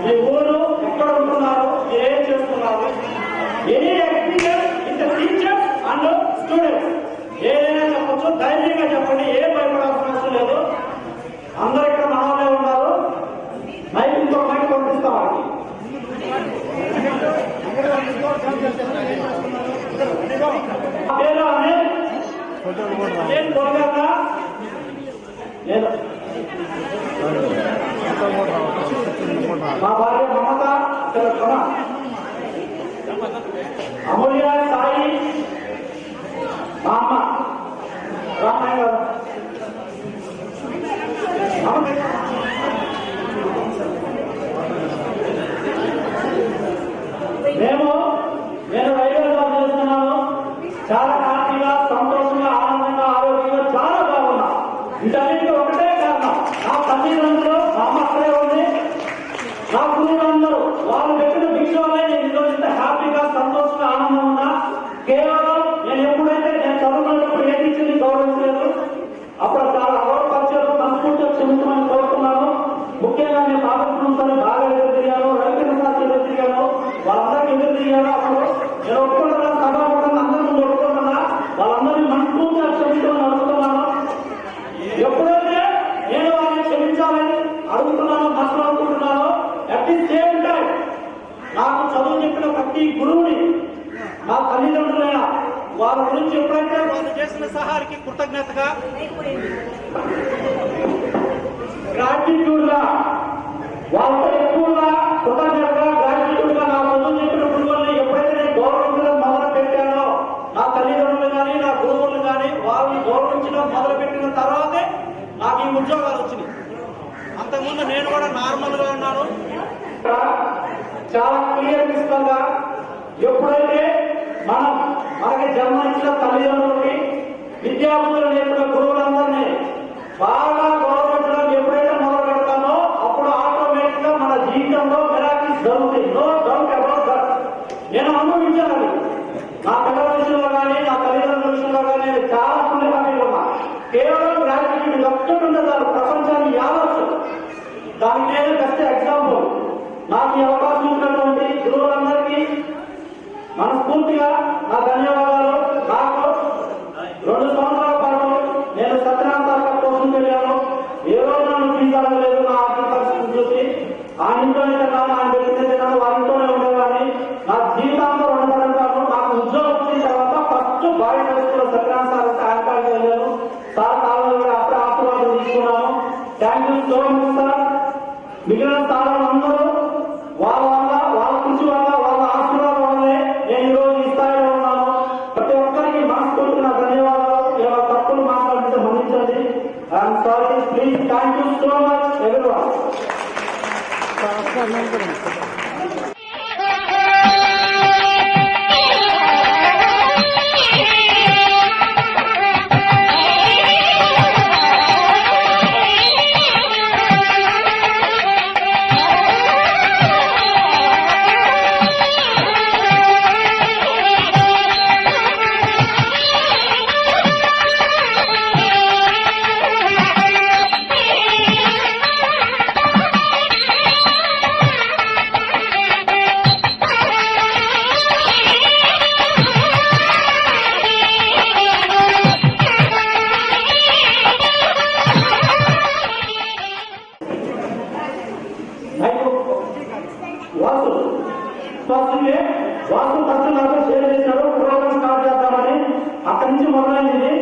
మీ ఊరు ఎక్కడ ఉంటున్నారు, ఏం చేస్తున్నారు, any experience in the teachers and students ఏదైనా చెప్పచ్చు. ధైర్యంగా చెప్పండి, ఏం భయపడాల్సిన అవసరం లేదు. అందరూ ఇక్కడ మనవాళ్ళే ఉన్నారు. మైక్ ఇంకో మైక్ పంపిస్తాం వాళ్ళకి. పేరు అని నేను త్వరగా లేదా మా భార్య మమత, అమూల్య, సాయి, మా అమ్మ రామయ్య గారు. నేను రైల్వే జాబ్ చేస్తున్నాను. చాలా హ్యాపీగా, సంతోషంగా, ఆనందంగా, ఆరోగ్యంగా చాలా బాగున్నా. వీటన్నిటికీ ఒకటే కారణం, నా తల్లిదండ్రులు, మా అమ్మ అక్కడే ఉంది, నా గురువులందరూ వాళ్ళు పెట్టిన భిక్షలోనే నేను ఈరోజు ఇంత హ్యాపీగా, సంతోషంగా, ఆనందంగా ఉన్నా. కేవలం నేను ఎప్పుడైతే నేను చదువుకున్నప్పుడు ఏ టీచర్ని గౌరవించలేదు, అప్పుడు చాలా అగౌరవపరిచారు. మనస్ఫూర్తిగా క్షమించమని కోరుతున్నాను. ముఖ్యంగా నేను బాలకృష్ణ బాగా ఎదురు తిరిగాను, రవికృష్ణ ఎదురు తిరిగాను, వాళ్ళందరికీ ఎదురు తిరిగాను. అప్పుడు నేను ఒప్పుకుంటున్నా, సభాపడుతున్నా, అందరి ముందు ఒప్పుకుంటున్నా. వాళ్ళందరినీ మనస్ఫూర్తిగా క్షమించమని అడుగుతున్నాను. ఎప్పుడైతే నేను వాళ్ళని క్షమించాలని అడుగుతున్నాను, మనసులో అనుకుంటున్నాను, అట్ ది సేమ్ టైం నాకు చదువు చెప్పిన ప్రతి గురువుని, నా తల్లిదండ్రులైనా వాళ్ళ గురించి ఎప్పుడైతే వాళ్ళు చేసిన సహాయానికి కృతజ్ఞతగా, గ్రాటిట్యూడ్ గా, వాళ్ళతో ఎక్కువగా కృతజ్ఞతగా, గ్రాటిట్యూడ్ గా నా చదువు చెప్పిన గురువుల్ని ఎప్పుడైతే నేను గౌరవించడం మొదలు పెట్టానో, నా తల్లిదండ్రులు కానీ, నా గురువులు కానీ వాళ్ళని గౌరవించడం మొదలు పెట్టిన తర్వాతే నాకు ఈ ఉద్యోగాలు వచ్చినాయి. అంతకుముందు నేను కూడా నార్మల్ గా ఉన్నాను. చాలా క్లియర్ గా ఎప్పుడైతే మనకి జన్మ ఇచ్చిన తల్లిదండ్రులకి, విద్యార్థులు నేర్పిన గురువులందరినీ బాగా గౌరవించడం ఎప్పుడైతే మొదలు పెడతామో అప్పుడు ఆటోమేటిక్ గా మన జీవితంలో మిరాకిల్స్ జరుగుతాయి. No doubt about that. నేను అనుభవించాను. నా పిల్లల విషయంలో కానీ, నా తల్లిదండ్రుల విషయంలో కానీ నేను చాలా పుణ్యకార్యాలు ఉన్నా. కేవలం గ్రాట్యుటీ ఒక్కటి ఉండదు, ప్రపంచాన్ని యావచ్చు. దానికి నేను బెస్ట్ ఎగ్జాంపుల్. నాకు ఈ అవకాశం ఇచ్చినటువంటి గురువులందరికీ మనస్ఫూర్తిగా నా ధన్యవాదాలు. నాకు 2 సంవత్సరాల పాటు నేను సత్యనారాయణ కోసం వెళ్ళాను. ఏ రోజు నన్ను తీసుకెళ్ళలేదు. నా ఆర్థిక పరిస్థితిని చూసి ఆ ఇంట్లోనే తిన్నాను, ఆయన పెట్టిన తిన్నాను, వారి ఇంట్లోనే ఉండేవాడిని. నా జీవితాంతో ఉండడంతో నాకు ఉద్యోగం వచ్చిన తర్వాత first boys high school Satyanarayana sir అంటే ఆయనకాడికి వెళ్ళాను. సార్ కాలంలో అప్పుడే ఆశీర్వాదం తీసుకున్నాను. Thank you so much sir. మిగిలిన సార్లందరూ వాళ్ళ వల్ల, వాళ్ళ కృషి వల్ల, వాళ్ళ ఆశీర్వాదం వల్లే నేను ఈ రోజు ఈ స్థాయిలో ఉన్నాను. ప్రతి ఒక్కరికి మనస్ఫూర్తి నా ధన్యవాదాలు. ఏమైనా తప్పులు మాట్లాడితే మన్నించండి. I'm sorry. Please, thank you so much everyone. Vasu first నాతో షేర్ చేశాడు. ప్రోగ్రామ్ స్టార్ట్ చేద్దామని. అక్కడి నుంచి మొదలైంది.